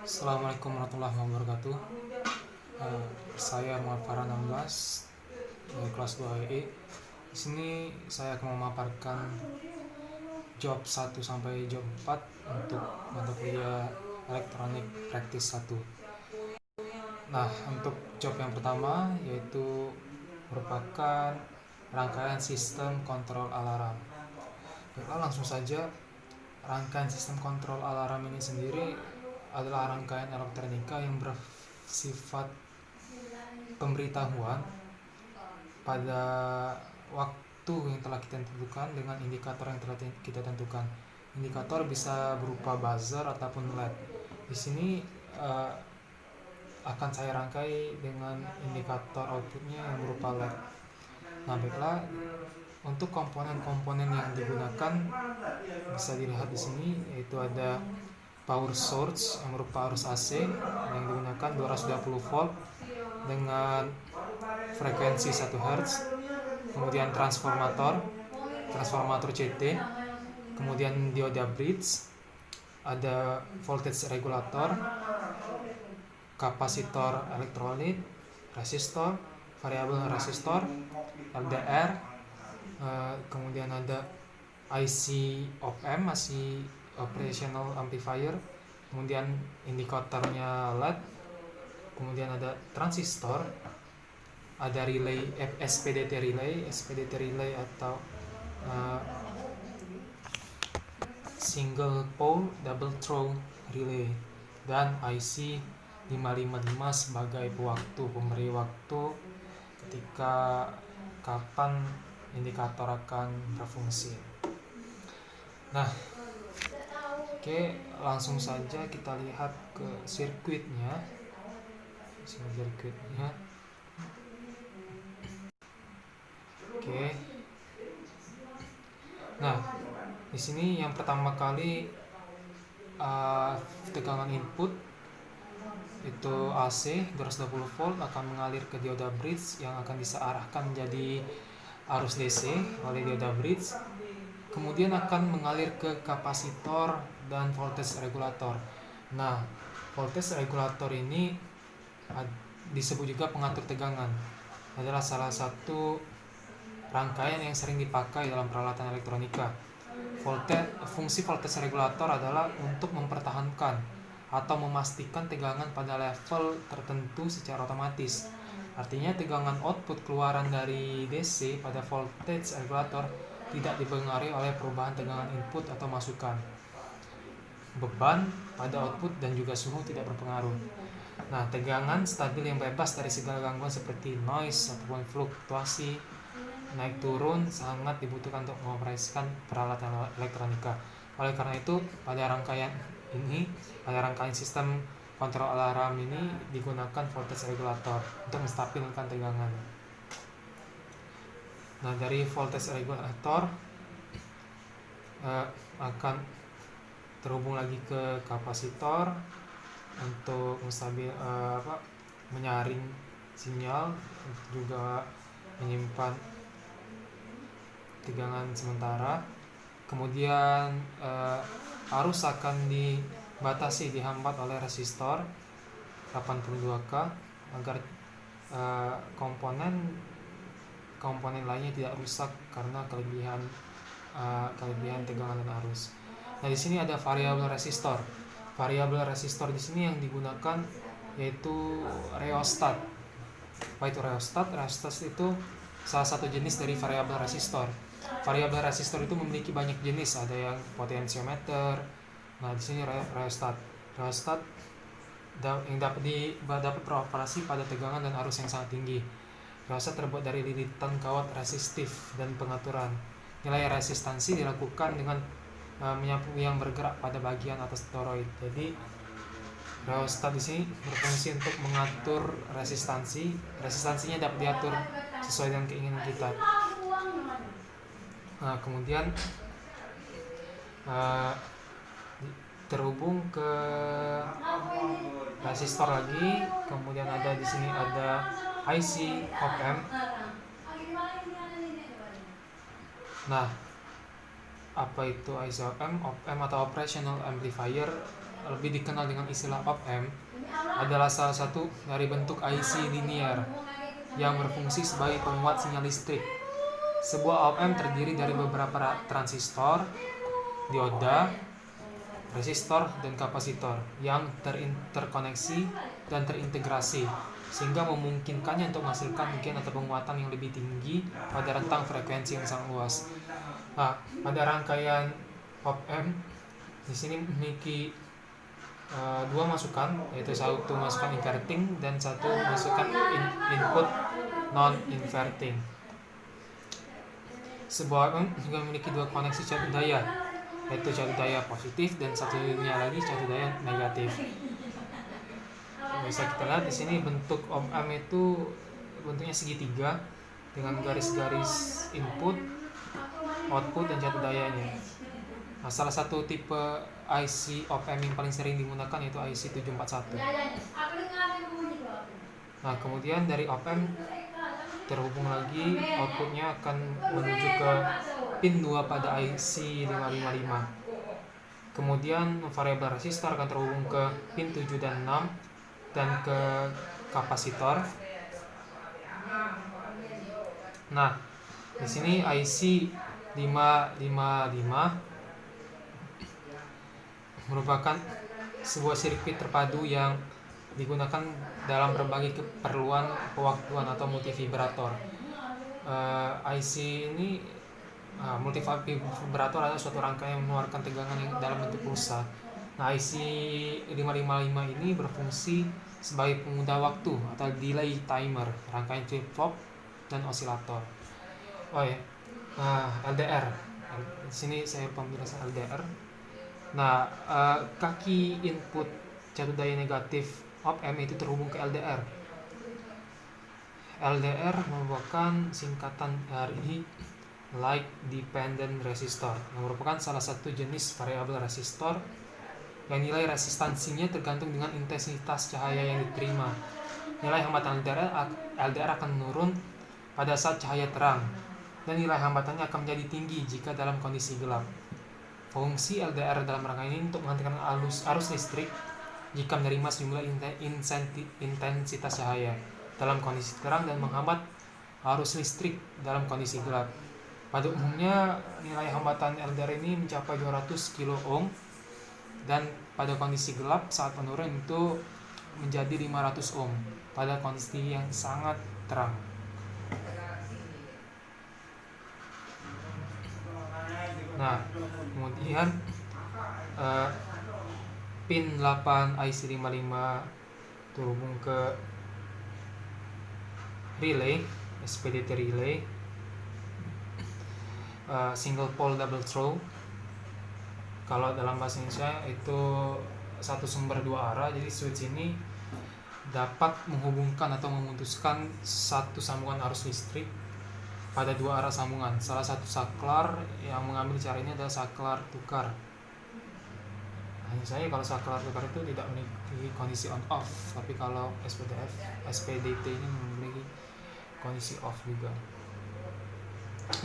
Assalamualaikum warahmatullahi wabarakatuh. Saya Muhammad Farhan 16 dari kelas 2 EE. Di sini saya akan memaparkan job 1 sampai job 4 untuk mata kuliah elektronik praktis 1. Nah, untuk job yang pertama yaitu merupakan rangkaian sistem kontrol alarm. Baiklah, langsung saja. Rangkaian sistem kontrol alarm ini sendiri adalah rangkaian elektronika yang bersifat pemberitahuan pada waktu yang telah kita tentukan dengan indikator yang telah kita tentukan. Indikator bisa berupa buzzer ataupun LED. Di sini akan saya rangkai dengan indikator outputnya yang berupa LED. Nah, baiklah, untuk komponen-komponen yang digunakan bisa dilihat di sini, yaitu ada power source yang berupa arus AC yang digunakan 220 volt dengan frekuensi 1 Hz, kemudian transformator CT, kemudian dioda bridge, ada voltage regulator, kapasitor elektrolit, resistor, variabel resistor, LDR, kemudian ada IC op-amp, masih operational amplifier, kemudian indikatornya LED, kemudian ada transistor, ada relay, SPDT relay atau single pole double throw relay, dan IC 555 sebagai pemberi waktu ketika kapan indikator akan berfungsi. Nah, oke, langsung saja kita lihat ke sirkuitnya. Oke. Nah, di sini yang pertama kali tegangan input itu AC 220 volt akan mengalir ke dioda bridge yang akan disearahkan menjadi arus DC oleh dioda bridge, kemudian akan mengalir ke kapasitor dan voltage regulator. Nah, voltage regulator ini disebut juga pengatur tegangan, adalah salah satu rangkaian yang sering dipakai dalam peralatan elektronika. Fungsi voltage regulator adalah untuk mempertahankan atau memastikan tegangan pada level tertentu secara otomatis. Artinya tegangan output keluaran dari DC pada voltage regulator tidak dipengaruhi oleh perubahan tegangan input atau masukan. Beban pada output dan juga suhu tidak berpengaruh. Nah, tegangan stabil yang bebas dari segala gangguan seperti noise ataupun fluktuasi naik turun sangat dibutuhkan untuk mengoperasikan peralatan elektronika. Oleh karena itu, pada rangkaian sistem kontrol alarm ini digunakan voltage regulator untuk menstabilkan tegangan. Nah, dari voltage regulator akan terhubung lagi ke kapasitor untuk menyaring sinyal, juga menyimpan tegangan sementara. Kemudian arus akan dihambat oleh resistor 82K agar komponen lainnya tidak rusak karena kelebihan tegangan dan arus. Nah, di sini ada variabel resistor. Variabel resistor di sini yang digunakan yaitu rheostat. Apa itu rheostat? Rheostat itu salah satu jenis dari variabel resistor. Variabel resistor itu memiliki banyak jenis, ada yang potensiometer. Nah, di sini rheostat. Rheostat yang dapat beroperasi pada tegangan dan arus yang sangat tinggi. Rheostat terbuat dari lilitan kawat resistif dan pengaturan. Nilai resistansi dilakukan dengan menyapu yang bergerak pada bagian atas toroid. Jadi rheostat di sini berfungsi untuk mengatur resistansi. Resistansinya dapat diatur sesuai dengan keinginan kita. Nah, kemudian terhubung ke resistor lagi. Kemudian ada di sini ada IC op-amp. Nah, apa itu IC op-amp? Op-amp atau operational amplifier lebih dikenal dengan istilah op-amp, adalah salah satu dari bentuk IC linear yang berfungsi sebagai penguat sinyal listrik. Sebuah op-amp terdiri dari beberapa transistor, dioda, resistor, dan kapasitor yang terkoneksi dan terintegrasi, sehingga memungkinkannya untuk menghasilkan gain atau penguatan yang lebih tinggi pada rentang frekuensi yang sangat luas. Nah, pada rangkaian op-amp di sini memiliki dua masukan, yaitu satu masukan inverting dan satu masukan input non inverting. Sebuah op-amp juga memiliki dua koneksi catur daya, yaitu catur daya positif dan satunya lagi catur daya negatif. Bisa kita lihat di sini bentuk op-amp itu bentuknya segitiga dengan garis-garis input, output, dan catur dayanya. Nah, salah satu tipe IC op-amp yang paling sering digunakan yaitu IC 741. Nah, kemudian dari op-amp terhubung lagi, outputnya akan menuju ke pin 2 pada IC 555. Kemudian variabel resistor akan terhubung ke pin 7 dan 6 dan ke kapasitor. Nah, di sini IC 555 merupakan sebuah sirkuit terpadu yang digunakan dalam berbagai keperluan pewaktuan atau multivibrator. IC ini multivibrator adalah suatu rangkaian yang mengeluarkan tegangan yang dalam bentuk pulsa. Nah, IC 555 ini berfungsi sebagai pengudah waktu atau delay timer, rangkaian flip-flop dan osilator. LDR. Di sini saya pembahasan LDR. Nah, kaki input catur daya negatif op-amp itu terhubung ke LDR. LDR merupakan singkatan dari Light Dependent Resistor, yang merupakan salah satu jenis variabel resistor yang nilai resistansinya tergantung dengan intensitas cahaya yang diterima. Nilai hambatan LDR akan menurun pada saat cahaya terang, dan nilai hambatannya akan menjadi tinggi jika dalam kondisi gelap. Fungsi LDR dalam rangka ini untuk menghentikan arus listrik jika menerima sejumlah intensitas cahaya dalam kondisi terang dan menghambat arus listrik dalam kondisi gelap. Pada umumnya nilai hambatan LDR ini mencapai 200 kilo ohm, dan pada kondisi gelap saat menurun itu menjadi 500 ohm pada kondisi yang sangat terang. Nah, kemudian pin 8 IC 55 terhubung ke relay, SPDT relay, single pole double throw. Kalau dalam bahasa Indonesia itu satu sumber dua arah, jadi switch ini dapat menghubungkan atau memutuskan satu sambungan arus listrik pada dua arah sambungan. Salah satu saklar yang mengambil cara ini adalah saklar tukar. Hanya saja kalau saklar tukar itu tidak memiliki kondisi on off, tapi kalau SPDT ini memiliki kondisi off juga.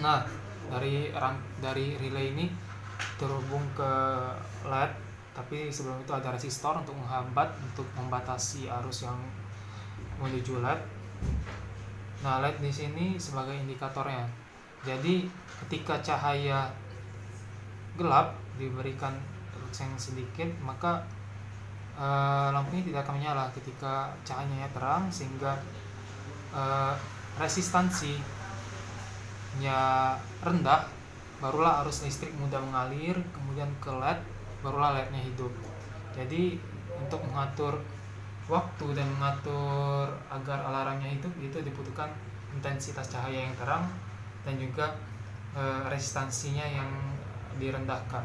Nah, dari relay ini terhubung ke LED, tapi sebelum itu ada resistor untuk membatasi arus yang menuju LED. Nah, LED di sini sebagai indikatornya. Jadi ketika cahaya gelap diberikan yang sedikit, maka lampunya tidak akan menyala. Ketika cahayanya terang, sehingga resistansinya rendah, barulah arus listrik mudah mengalir, kemudian ke LED, barulah LED-nya hidup. Jadi untuk mengatur waktu dan mengatur agar alarmnya hidup itu dibutuhkan intensitas cahaya yang terang dan juga resistansinya yang direndahkan.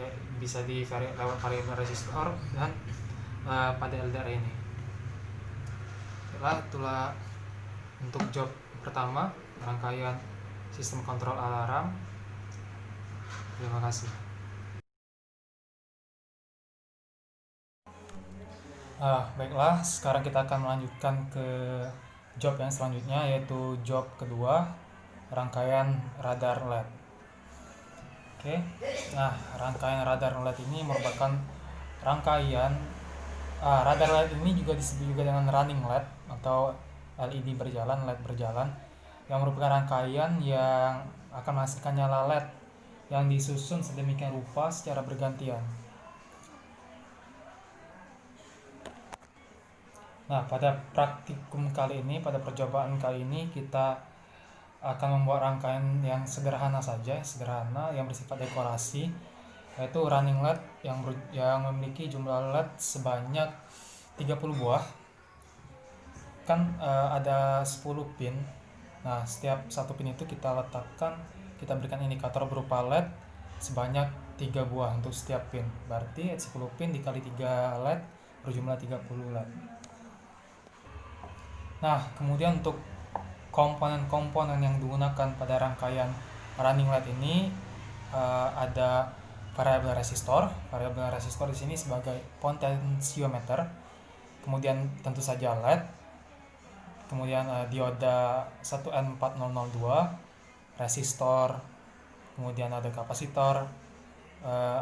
Ya, bisa lewat variabel resistor dan pada LDR ini. Itulah untuk job pertama, rangkaian sistem kontrol alarm. Terima kasih. Baiklah, sekarang kita akan melanjutkan ke job yang selanjutnya, yaitu job kedua, rangkaian radar LED. Oke. Nah, rangkaian radar LED ini merupakan rangkaian radar LED ini juga disebut juga dengan running LED atau LED berjalan, LED berjalan, yang merupakan rangkaian yang akan menghasilkan nyala LED yang disusun sedemikian rupa secara bergantian. Nah, pada praktikum kali ini, pada percobaan kali ini, kita akan membuat rangkaian yang sederhana saja, sederhana yang bersifat dekorasi, yaitu running LED yang memiliki jumlah LED sebanyak 30 buah. Kan ada 10 pin. Nah, setiap satu pin itu kita berikan indikator berupa LED sebanyak 3 buah untuk setiap pin. Berarti 10 pin dikali 3 LED berjumlah 30 LED. Nah, kemudian untuk komponen-komponen yang digunakan pada rangkaian running LED ini ada variabel resistor. Variabel resistor di sini sebagai potensiometer. Kemudian tentu saja LED. Kemudian dioda 1N4002, resistor, kemudian ada kapasitor,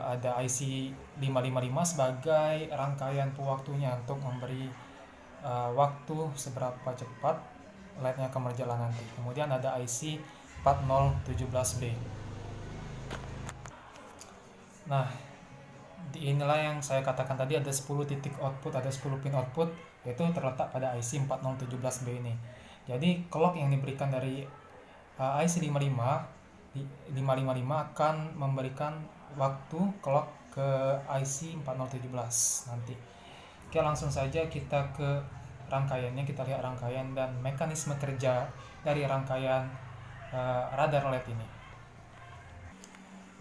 ada IC 555 sebagai rangkaian pewaktunya untuk memberi waktu seberapa cepat LED-nya akan berjalan nanti. Kemudian ada IC 4017B. Nah, inilah yang saya katakan tadi, ada 10 titik output, ada 10 pin output, yaitu terletak pada IC 4017B ini. Jadi clock yang diberikan dari IC 555 akan memberikan waktu clock ke IC 4017 nanti. Oke, langsung saja kita ke rangkaiannya, kita lihat rangkaian dan mekanisme kerja dari rangkaian radar LED ini.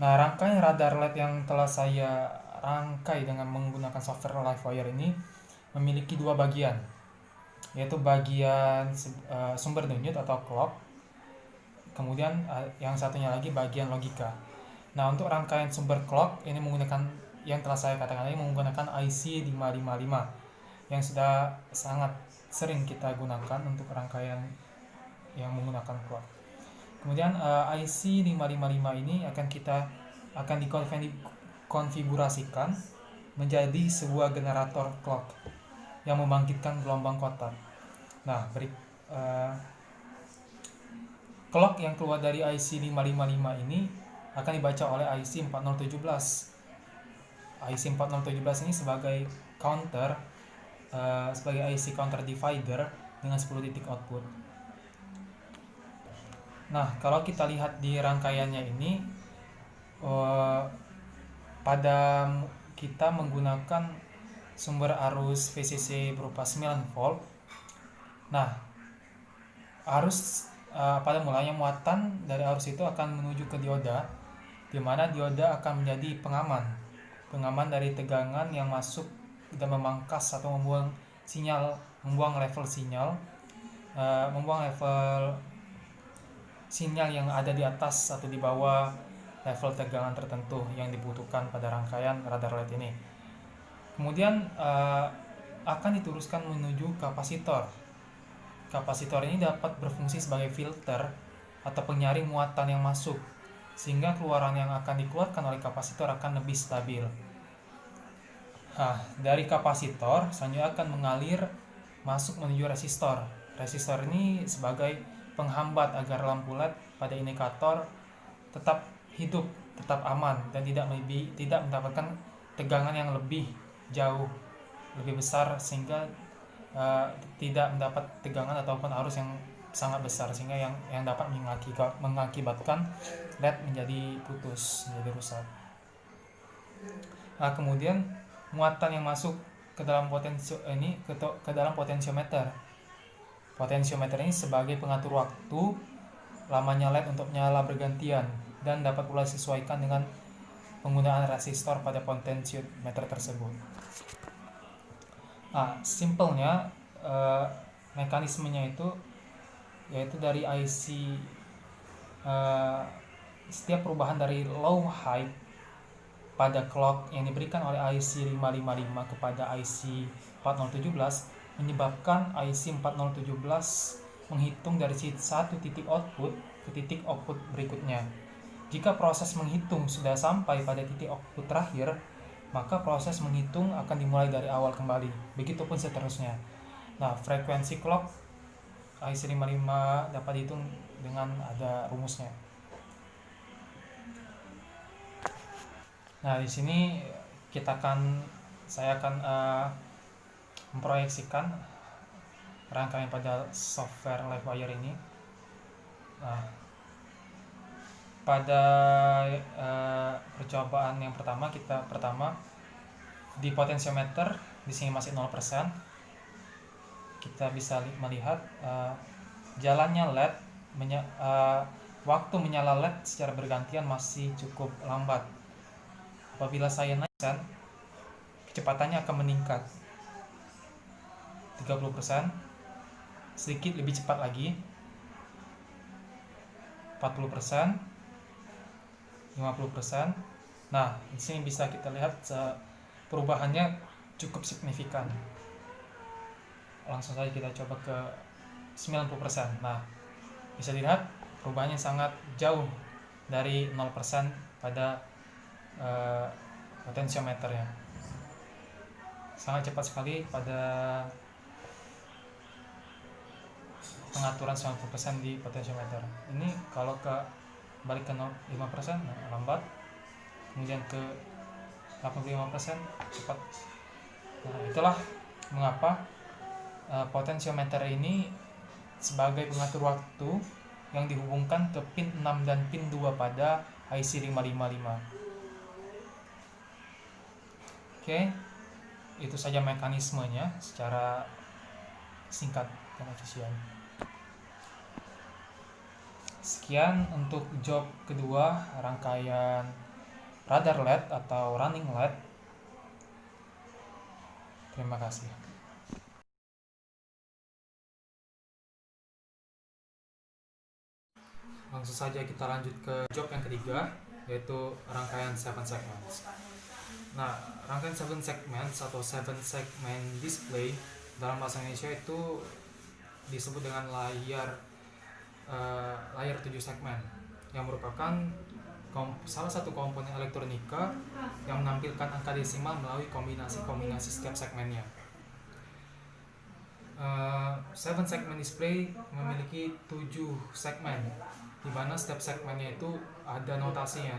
Nah, rangkaian radar LED yang telah saya rangkai dengan menggunakan software Livewire ini memiliki dua bagian, yaitu bagian sumber denyut atau clock, kemudian yang satunya lagi bagian logika. Nah, untuk rangkaian sumber clock ini yang telah saya katakan tadi menggunakan IC 555 yang sudah sangat sering kita gunakan untuk rangkaian yang menggunakan clock. Kemudian IC 555 ini akan dikonfigurasikan menjadi sebuah generator clock yang membangkitkan gelombang kotak. Nah, clock yang keluar dari IC 555 ini akan dibaca oleh IC 4017. IC 4017 ini sebagai IC counter divider dengan 10 titik output. Nah, kalau kita lihat di rangkaiannya ini, pada kita menggunakan sumber arus VCC berupa 9 volt. Nah, pada mulanya muatan dari arus itu akan menuju ke dioda, di mana dioda akan menjadi pengaman dari tegangan yang masuk dan memangkas atau membuang level sinyal yang ada di atas atau di bawah level tegangan tertentu yang dibutuhkan pada rangkaian radar LED ini. Kemudian akan diteruskan menuju kapasitor. Kapasitor ini dapat berfungsi sebagai filter atau penyaring muatan yang masuk, sehingga keluaran yang akan dikeluarkan oleh kapasitor akan lebih stabil. Nah, dari kapasitor selanjutnya akan mengalir masuk menuju resistor. Resistor ini sebagai penghambat agar lampu LED pada indikator tetap hidup, tetap aman, dan tidak mendapatkan tegangan yang lebih jauh, lebih besar, sehingga tidak mendapat tegangan ataupun arus yang sangat besar, sehingga yang dapat mengakibatkan LED menjadi putus, menjadi rusak. Nah, kemudian muatan yang masuk ke dalam potensiometer. Potensiometer ini sebagai pengatur waktu lamanya LED untuk nyala bergantian dan dapat pula disesuaikan dengan penggunaan resistor pada potensiometer tersebut. Nah, simpelnya mekanismenya yaitu dari IC setiap perubahan dari low high pada clock yang diberikan oleh IC 555 kepada IC 4017 menyebabkan IC 4017 menghitung dari satu titik output ke titik output berikutnya. Jika proses menghitung sudah sampai pada titik output terakhir, maka proses menghitung akan dimulai dari awal kembali. Begitupun seterusnya. Nah, frekuensi clock IC55 dapat dihitung dengan ada rumusnya. Nah, di sini saya akan memproyeksikan rangkaian pada software LiveWire ini. Nah, pada percobaan yang pertama di potensiometer di sini masih 0%. Kita bisa melihat jalannya LED, waktu menyala LED secara bergantian masih cukup lambat. Apabila saya naikkan, kecepatannya akan meningkat 30%, sedikit lebih cepat lagi 40%, 50%. Nah, di sini bisa kita lihat perubahannya cukup signifikan. Langsung saja kita coba ke 90%. Nah, bisa dilihat perubahannya sangat jauh dari 0% pada potensiometernya. Sangat cepat sekali pada pengaturan 90% di potensiometer. Ini kalau balik ke 5%, lambat. Kemudian ke 85% cepat. Nah, itulah mengapa potensiometer ini sebagai pengatur waktu yang dihubungkan ke pin 6 dan pin 2 pada IC555. Oke, itu saja mekanismenya secara singkat dan efisien. Sekian untuk job kedua, rangkaian radar LED atau running LED. Terima kasih. Langsung saja kita lanjut ke job yang ketiga, yaitu rangkaian 7 segments. Nah, rangkaian 7 segments atau 7 segment display dalam bahasa Indonesia itu disebut dengan layar 7 segmen, yang merupakan salah satu komponen elektronika yang menampilkan angka desimal melalui kombinasi setiap segmennya. 7 segment display memiliki 7 segmen, di mana setiap segmennya itu ada notasinya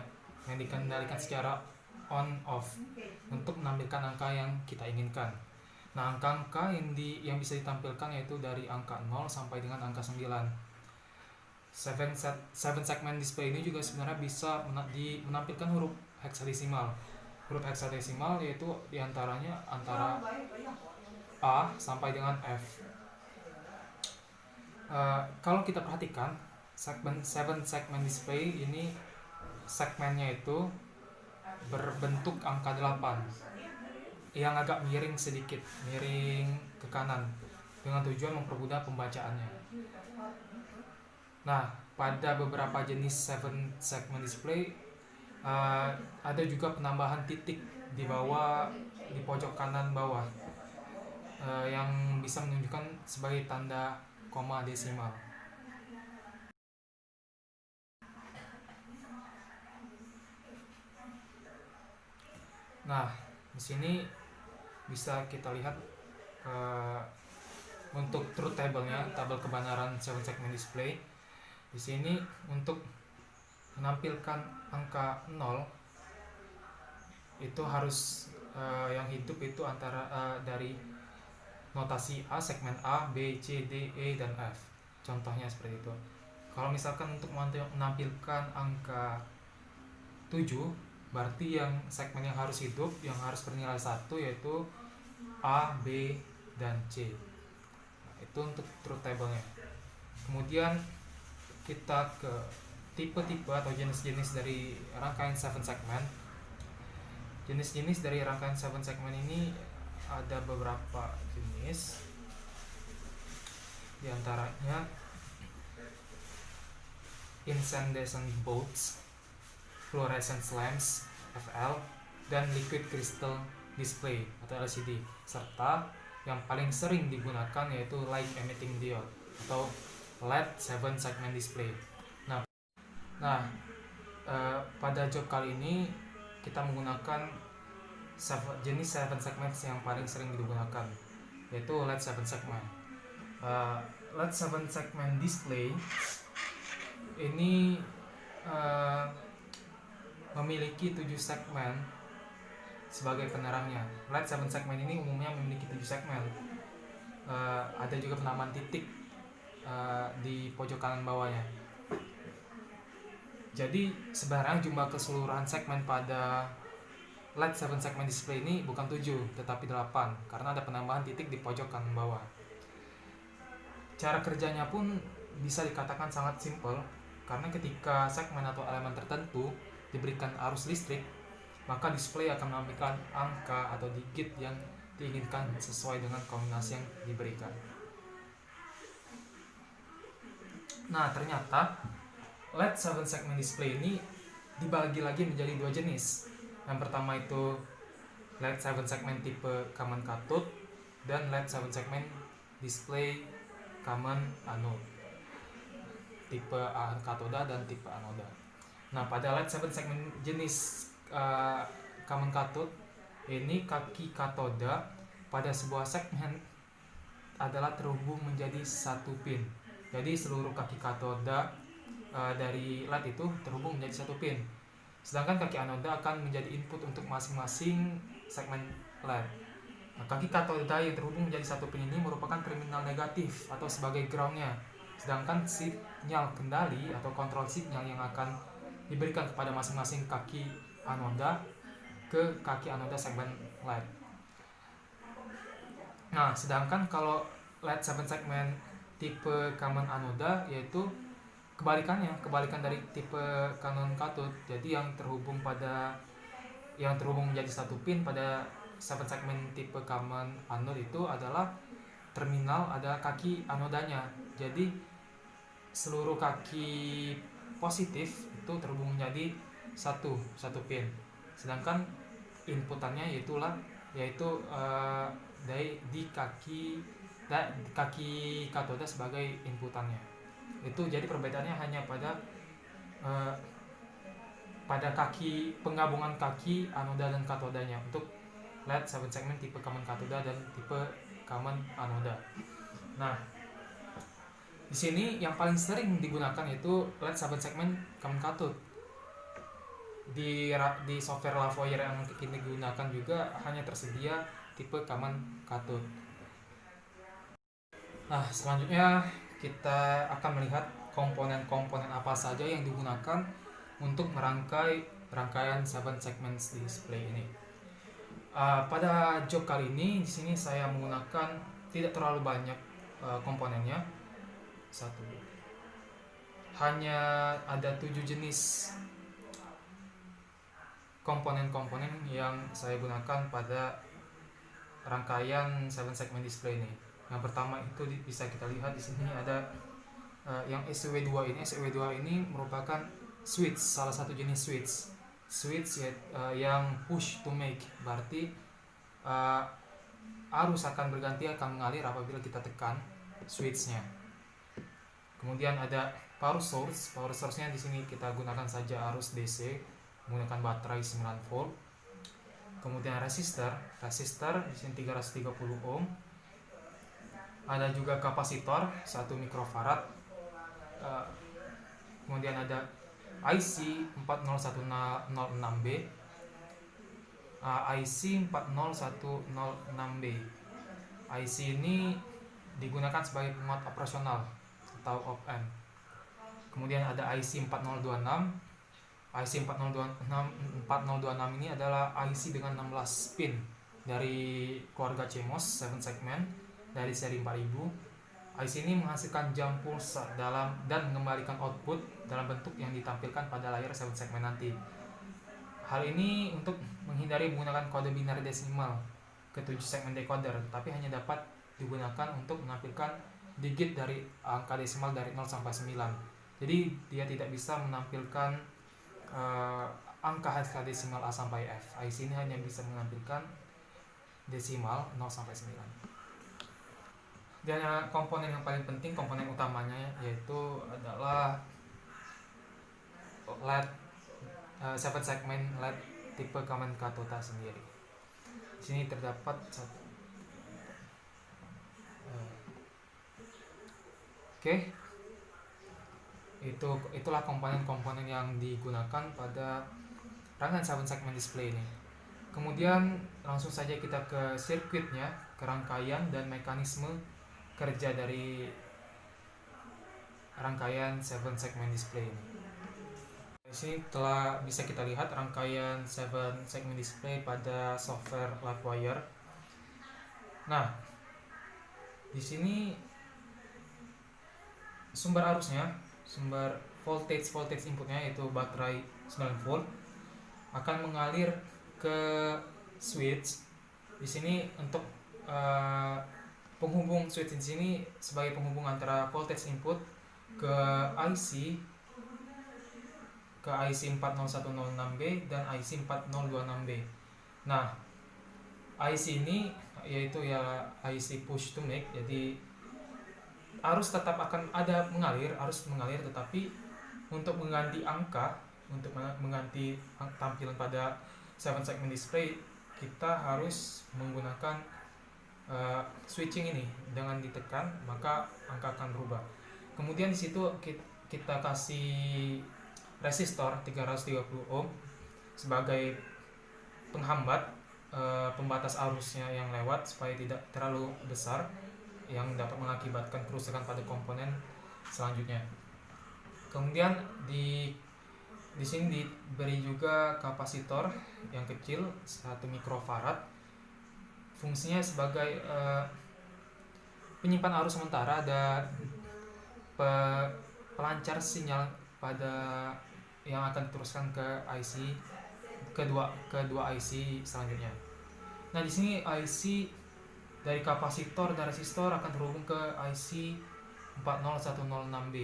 yang dikendalikan secara on off untuk menampilkan angka yang kita inginkan. Nah, angka-angka yang bisa ditampilkan yaitu dari angka 0 sampai dengan angka 9. 7 segment display ini juga sebenarnya bisa menampilkan huruf heksadesimal. Huruf heksadesimal yaitu diantaranya antara A sampai dengan F. Kalau kita perhatikan 7 segment display ini, segmennya itu berbentuk angka 8 yang agak miring sedikit, miring ke kanan dengan tujuan mempermudah pembacaannya. Nah, pada beberapa jenis 7 segment display ada juga penambahan titik di pojok kanan bawah yang bisa menunjukkan sebagai tanda koma desimal. Nah, di sini bisa kita lihat untuk truth table-nya, tabel kebenaran 7 segment display. Di sini untuk menampilkan angka 0 itu harus yang hidup itu antara dari notasi A, segmen A, B, C, D, E, dan F. Contohnya seperti itu. Kalau misalkan untuk menampilkan angka 7, berarti yang segmen yang harus hidup, yang harus bernilai 1 yaitu A, B, dan C. Nah, itu untuk truth table-nya. Kemudian kita ke tipe-tipe atau jenis-jenis dari rangkaian 7 segmen. Jenis-jenis dari rangkaian 7 segmen ini ada beberapa jenis. Di antaranya incandescent bulbs, fluorescent lamps (FL), dan liquid crystal display atau LCD, serta yang paling sering digunakan yaitu light emitting diode atau LED 7 segment display. Nah, pada job kali ini kita menggunakan jenis 7 segment yang paling sering digunakan, yaitu LED 7 segment. LED 7 segment display ini memiliki 7 segmen sebagai penerangnya. LED 7 segmen ini umumnya memiliki 7 segmen. Ada juga penamaan titik di pojok kanan bawahnya. Jadi sebenarnya jumlah keseluruhan segmen pada LED 7 segment display ini bukan 7 tetapi 8 karena ada penambahan titik di pojok kanan bawah. Cara kerjanya pun bisa dikatakan sangat simpel karena ketika segmen atau elemen tertentu diberikan arus listrik, maka display akan menampilkan angka atau digit yang diinginkan sesuai dengan kombinasi yang diberikan. Nah, ternyata LED 7 segment display ini dibagi lagi menjadi 2 jenis. Yang pertama itu LED 7 segment tipe common cathode dan LED 7 segment display common anode, tipe katoda dan tipe anoda. Nah, pada LED 7 segment jenis common cathode ini, kaki katoda pada sebuah segmen adalah terhubung menjadi satu pin. Jadi seluruh kaki katoda dari LED itu terhubung menjadi satu pin. Sedangkan kaki anoda akan menjadi input untuk masing-masing segmen LED. Nah, kaki katoda yang terhubung menjadi satu pin ini merupakan terminal negatif atau sebagai groundnya. Sedangkan sinyal kendali atau kontrol signal yang akan diberikan kepada masing-masing kaki anoda ke kaki anoda segmen LED. Nah, sedangkan kalau LED 7 segmen tipe common anoda yaitu kebalikan dari tipe common cathode. Jadi yang terhubung menjadi satu pin pada 7 segmen tipe common anode itu adalah terminal, ada kaki anodanya. Jadi seluruh kaki positif itu terhubung menjadi satu pin. Sedangkan inputannya yaitu di kaki katoda sebagai inputannya. Itu jadi perbedaannya hanya pada kaki penggabungan kaki anoda dan katodanya untuk LED 7 segmen tipe common katoda dan tipe common anoda. Nah, di sini yang paling sering digunakan itu LED 7 segmen common cathode. Di software Lavoisier yang kita gunakan juga hanya tersedia tipe common cathode. Nah, selanjutnya kita akan melihat komponen-komponen apa saja yang digunakan untuk merangkai rangkaian 7 segments display ini. Pada job kali ini di sini saya menggunakan tidak terlalu banyak komponennya. Hanya ada 7 jenis komponen-komponen yang saya gunakan pada rangkaian 7 segment display ini. Yang pertama itu bisa kita lihat di sini ada yang SW2 ini. SW2 ini merupakan switch, salah satu jenis switch yang push to make, berarti arus akan mengalir apabila kita tekan switchnya. Kemudian ada power source-nya di sini kita gunakan saja arus DC menggunakan baterai 9 volt. Kemudian resistor di sini 330 ohm. Ada juga kapasitor 1 mikrofarad. Kemudian ada IC 40106B, IC 40106B. IC ini digunakan sebagai penguat operasional atau op-amp. Kemudian ada IC 4026. IC 4026 ini adalah IC dengan 16 pin dari keluarga CMOS 7 segment dari seri 4000. IC ini menghasilkan jam pulsa dan mengembalikan output dalam bentuk yang ditampilkan pada layar 7 segmen nanti. Hal ini untuk menghindari menggunakan kode biner desimal ke 7 segmen decoder, tapi hanya dapat digunakan untuk menampilkan digit dari angka desimal dari 0 sampai 9. Jadi dia tidak bisa menampilkan angka hexadesimal A sampai F. IC ini hanya bisa menampilkan desimal 0 sampai 9. Dan komponen yang paling penting, komponen utamanya yaitu adalah LED 7 segment LED tipe common cathode sendiri. Di sini terdapat satu. Oke, itulah komponen-komponen yang digunakan pada rangkaian 7 segment display ini. Kemudian langsung saja kita ke sirkuitnya, ke rangkaian dan mekanisme kerja dari rangkaian 7 segment display ini. Di sini telah bisa kita lihat rangkaian 7 segment display pada software Livewire. Nah, di sini sumber arusnya, sumber voltage inputnya yaitu baterai 9 volt akan mengalir ke switch. Di sini untuk penghubung switch di sini sebagai penghubung antara voltage input ke IC 4016B dan IC 4026B. Nah, IC ini yaitu ya IC push to make, jadi arus tetap akan ada mengalir, tetapi untuk mengganti angka, untuk mengganti tampilan pada 7 segment display, kita harus menggunakan switching ini. Dengan ditekan maka angka akan berubah. Kemudian di situ kita kasih resistor 330 ohm sebagai penghambat, pembatas arusnya yang lewat supaya tidak terlalu besar yang dapat mengakibatkan kerusakan pada komponen selanjutnya. Kemudian di sini diberi juga kapasitor yang kecil 1 mikrofarad. Fungsinya sebagai penyimpan arus sementara dan pelancar sinyal pada yang akan diteruskan ke IC kedua IC selanjutnya. Nah, di sini IC dari kapasitor dan resistor akan terhubung ke IC 4016B.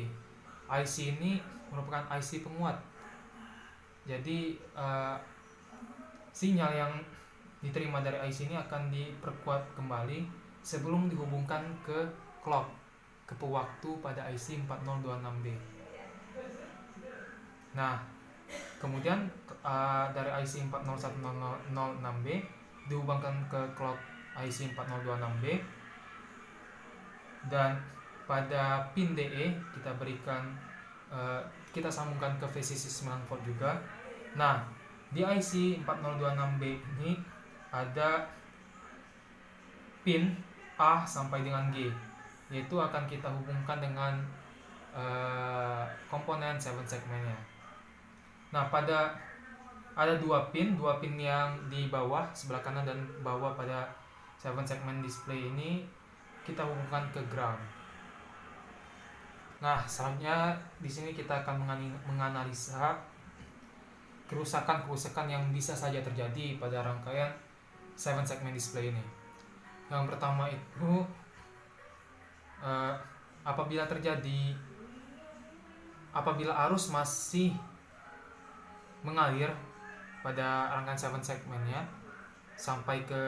IC ini merupakan IC penguat. Jadi sinyal yang diterima dari IC ini akan diperkuat kembali sebelum dihubungkan ke clock, ke pewaktu pada IC 4026B. Nah, kemudian dari IC 4016B dihubungkan ke clock IC 4026B, dan pada pin DE kita berikan kita sambungkan ke VCC 9 volt juga. Nah, di IC 4026B ini ada pin A sampai dengan G, yaitu akan kita hubungkan dengan komponen 7 segmennya. Nah, ada dua pin yang di bawah sebelah kanan dan bawah pada 7 segment display ini kita hubungkan ke ground. Nah, selanjutnya di sini kita akan menganalisa kerusakan yang bisa saja terjadi pada rangkaian 7 segment display ini. Yang pertama itu apabila arus masih mengalir pada rangkaian 7 segmennya sampai ke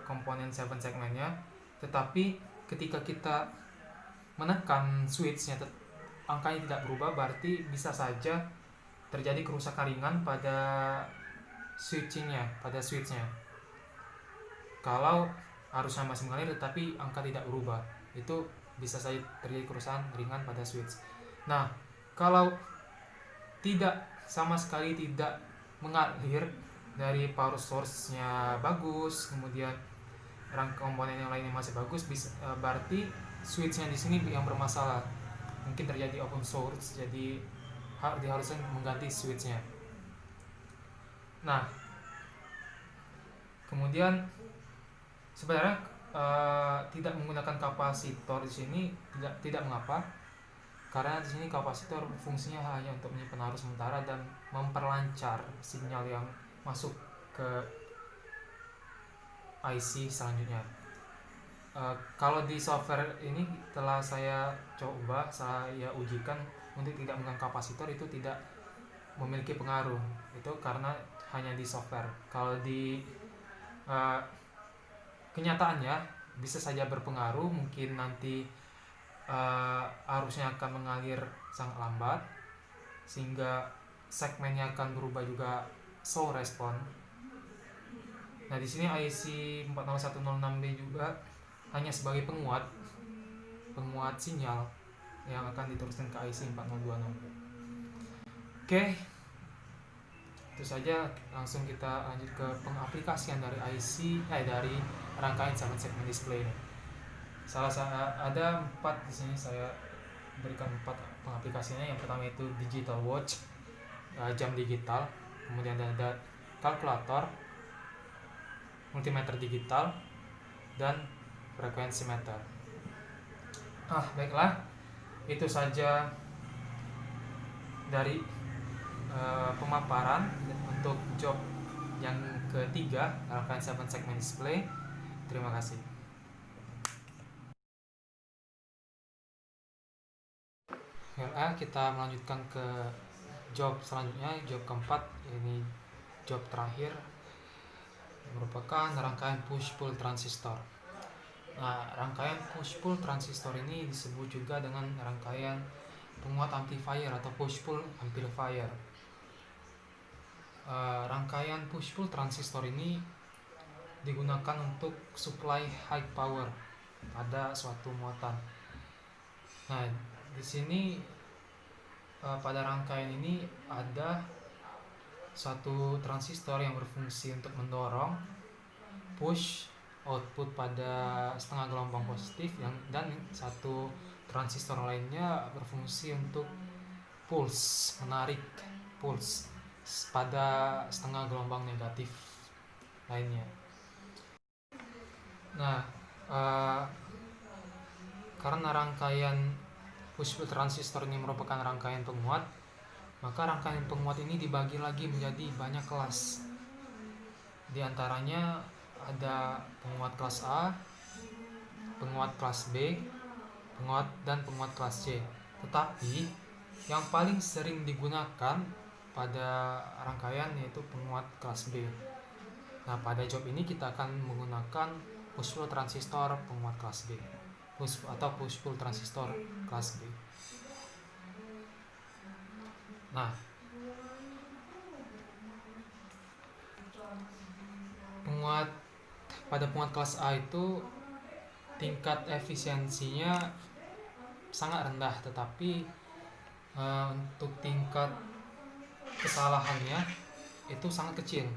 komponen 7 segmennya, tetapi ketika kita menekan switchnya angkanya tidak berubah, berarti bisa saja terjadi kerusakan ringan pada switchnya. Kalau arusnya masih mengalir tetapi angka tidak berubah, itu bisa saja terjadi kerusakan ringan pada switch. Nah, kalau sama sekali tidak mengalir, dari power source-nya bagus, kemudian komponen yang lainnya masih bagus, berarti switch-nya di sini yang bermasalah. Mungkin terjadi open source, jadi diharuskan mengganti switch-nya. Nah, kemudian sebenarnya tidak menggunakan kapasitor di sini tidak mengapa, karena di sini kapasitor fungsinya hanya untuk menyimpan arus sementara dan memperlancar sinyal yang masuk ke IC selanjutnya. Kalau di software ini telah saya ujikan untuk tidak menggunakan kapasitor, itu tidak memiliki pengaruh. Itu karena hanya di software. Kalau di kenyataannya bisa saja berpengaruh. Mungkin nanti arusnya akan mengalir sangat lambat sehingga segmennya akan berubah juga slow respon. Nah, di sini IC 40106B juga hanya sebagai penguat sinyal yang akan diteruskan ke IC 4026. Oke, itu saja. Langsung kita lanjut ke pengaplikasian dari dari rangkaian 7 segment display ini. Ada 4 di sini, saya berikan 4 pengaplikasiannya. Yang pertama itu digital watch, jam digital, kemudian ada kalkulator, multimeter digital, dan frekuensi meter. Baiklah, itu saja dari pemaparan untuk job yang ketiga, rangkaian 7 segment display. Terima kasih. Kita melanjutkan ke job selanjutnya, job keempat. Ini job terakhir, merupakan rangkaian push-pull transistor. Nah, rangkaian push-pull transistor ini disebut juga dengan rangkaian penguat amplifier atau push-pull amplifier. Rangkaian push-pull transistor ini digunakan untuk supply high power pada suatu muatan. Nah, di sini pada rangkaian ini ada satu transistor yang berfungsi untuk mendorong push output pada setengah gelombang positif, dan satu transistor lainnya berfungsi untuk pulse, menarik pulse pada setengah gelombang negatif lainnya. Nah, karena rangkaian push-pull transistor ini merupakan rangkaian penguat, maka rangkaian penguat ini dibagi lagi menjadi banyak kelas. Di antaranya ada penguat kelas A, penguat kelas B, dan penguat kelas C. Tetapi yang paling sering digunakan pada rangkaian yaitu penguat kelas B. Nah, pada job ini kita akan menggunakan push-pull transistor penguat kelas B, atau push-pull transistor kelas B. Nah, pada penguat kelas A itu tingkat efisiensinya sangat rendah, tetapi untuk tingkat kesalahannya itu sangat kecil.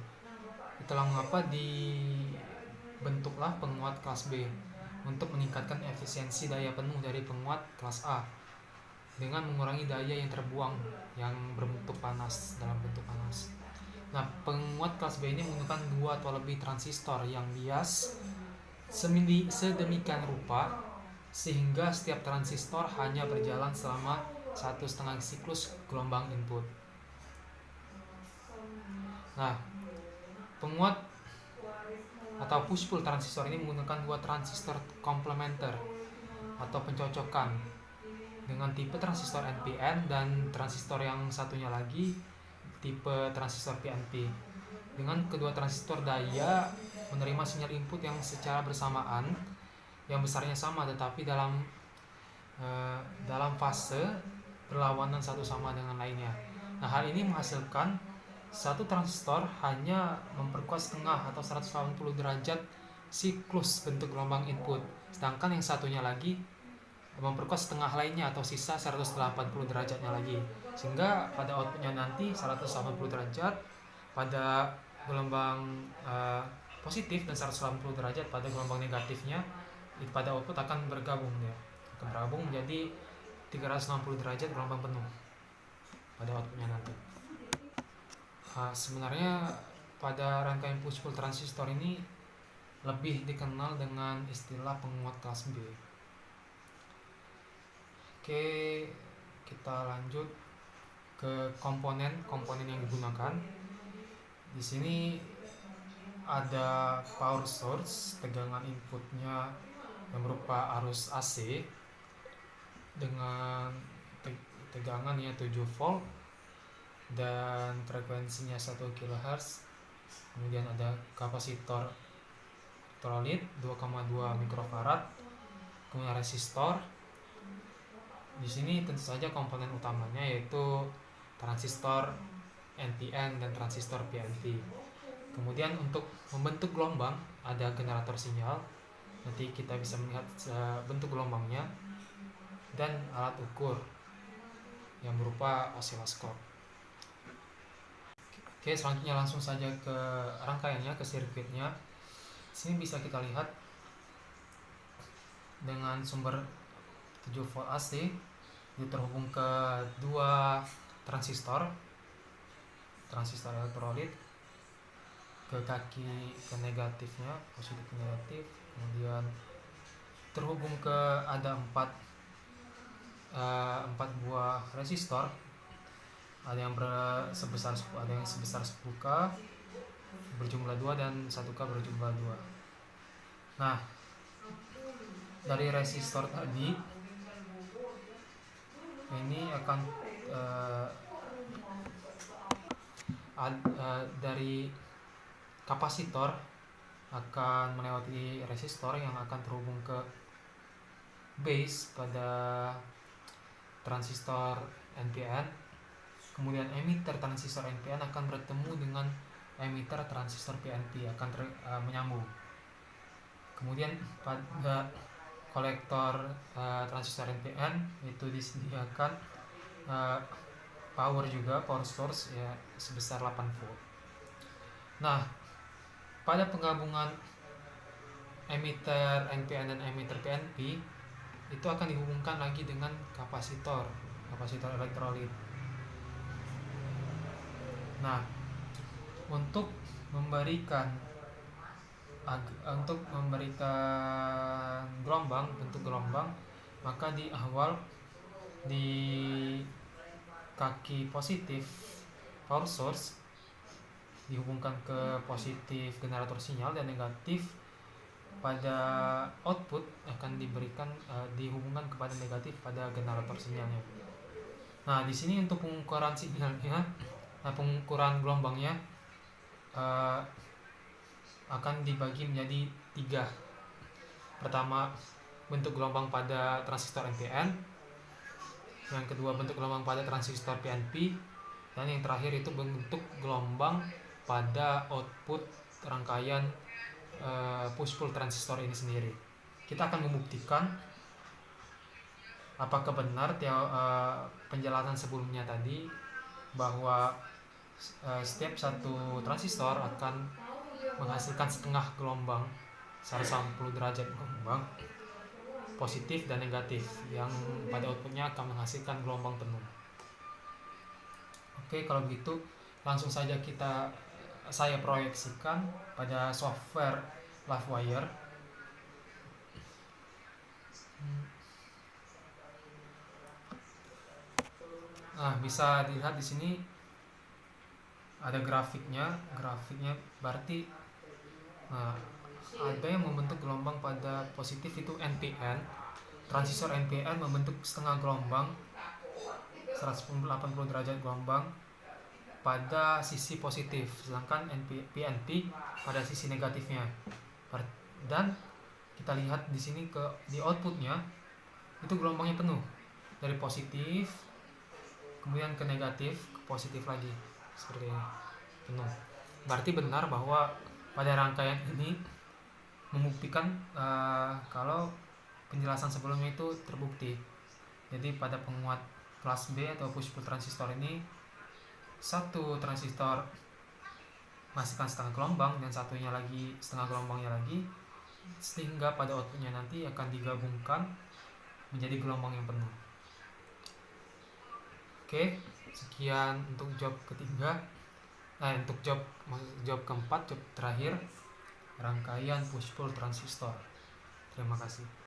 Itulah mengapa dibentuklah penguat kelas B, untuk meningkatkan efisiensi daya penuh dari penguat kelas A dengan mengurangi daya yang terbuang yang berbentuk panas, dalam bentuk panas. Nah, penguat kelas B ini menggunakan 2 atau lebih transistor yang bias sedemikian rupa sehingga setiap transistor hanya berjalan selama 1,5 siklus gelombang input. Nah, penguat atau push-pull transistor ini menggunakan 2 transistor komplementer atau pencocokan dengan tipe transistor NPN, dan transistor yang satunya lagi tipe transistor PNP. Dengan kedua transistor daya menerima sinyal input yang secara bersamaan, yang besarnya sama tetapi dalam fase berlawanan satu sama dengan lainnya. Nah, hal ini menghasilkan satu transistor hanya memperkuat setengah atau 180 derajat siklus bentuk gelombang input, sedangkan yang satunya lagi memperkuat setengah lainnya atau sisa 180 derajatnya lagi, sehingga pada outputnya nanti 180 derajat pada gelombang positif dan 180 derajat pada gelombang negatifnya, pada output akan bergabung menjadi 360 derajat gelombang penuh pada outputnya nanti. Sebenarnya pada rangkaian push-pull transistor ini lebih dikenal dengan istilah penguat kelas B. Oke, kita lanjut ke komponen yang digunakan. Di sini ada power source, tegangan inputnya yang berupa arus AC dengan tegangannya 7 volt dan frekuensinya 1 kHz. Kemudian ada kapasitor elektrolit 2,2 mikrofarad, kemudian resistor. Di sini tentu saja komponen utamanya yaitu transistor NPN dan transistor PNP. Kemudian untuk membentuk gelombang ada generator sinyal, nanti kita bisa melihat bentuk gelombangnya, dan alat ukur yang berupa osiloskop. Oke, selanjutnya langsung saja ke rangkaiannya, ke sirkuitnya. Sini bisa kita lihat dengan sumber 7 volt AC ini terhubung ke dua transistor elektrolit, ke kaki ke negatifnya, positif ke negatif, kemudian terhubung ke ada 4 buah resistor, ada yang sebesar 10K berjumlah 2 dan 1K berjumlah 2. Nah, dari resistor tadi ini akan dari kapasitor akan melewati resistor yang akan terhubung ke base pada transistor NPN. Kemudian emitter transistor NPN akan bertemu dengan emitter transistor PNP, akan menyambung. Kemudian pada kolektor transistor NPN itu disediakan power source ya sebesar 8 volt. Nah, pada penggabungan emitter NPN dan emitter PNP itu akan dihubungkan lagi dengan kapasitor elektrolit. Nah, untuk memberikan bentuk gelombang, maka di awal di kaki positif power source dihubungkan ke positif generator sinyal, dan negatif pada output akan dihubungkan kepada negatif pada generator sinyalnya. Nah, di sini untuk pengukuran sinyalnya, pengukuran gelombangnya akan dibagi menjadi 3. Pertama, bentuk gelombang pada transistor NPN, yang kedua bentuk gelombang pada transistor PNP, dan yang terakhir itu bentuk gelombang pada output rangkaian push pull transistor ini sendiri. Kita akan membuktikan apakah benar penjelasan sebelumnya tadi bahwa setiap satu transistor akan menghasilkan setengah gelombang 180 derajat gelombang positif dan negatif, yang pada outputnya akan menghasilkan gelombang penuh. Oke, kalau begitu langsung saja saya proyeksikan pada software LiveWire. Nah, bisa dilihat di sini ada grafiknya berarti ada yang membentuk gelombang pada positif itu NPN. Transistor NPN membentuk setengah gelombang 180 derajat gelombang pada sisi positif, sedangkan PNP pada sisi negatifnya. Dan kita lihat di sini di outputnya itu gelombangnya penuh dari positif kemudian ke negatif ke positif lagi seperti ini, penuh. Berarti benar bahwa pada rangkaian ini membuktikan kalau penjelasan sebelumnya itu terbukti. Jadi pada penguat kelas B atau push pull transistor ini, satu transistor menghasilkan setengah gelombang dan satunya lagi setengah gelombangnya lagi, sehingga pada outputnya nanti akan digabungkan menjadi gelombang yang penuh. Oke, sekian untuk job ketiga. Untuk job keempat, job terakhir, rangkaian push pull transistor. Terima kasih.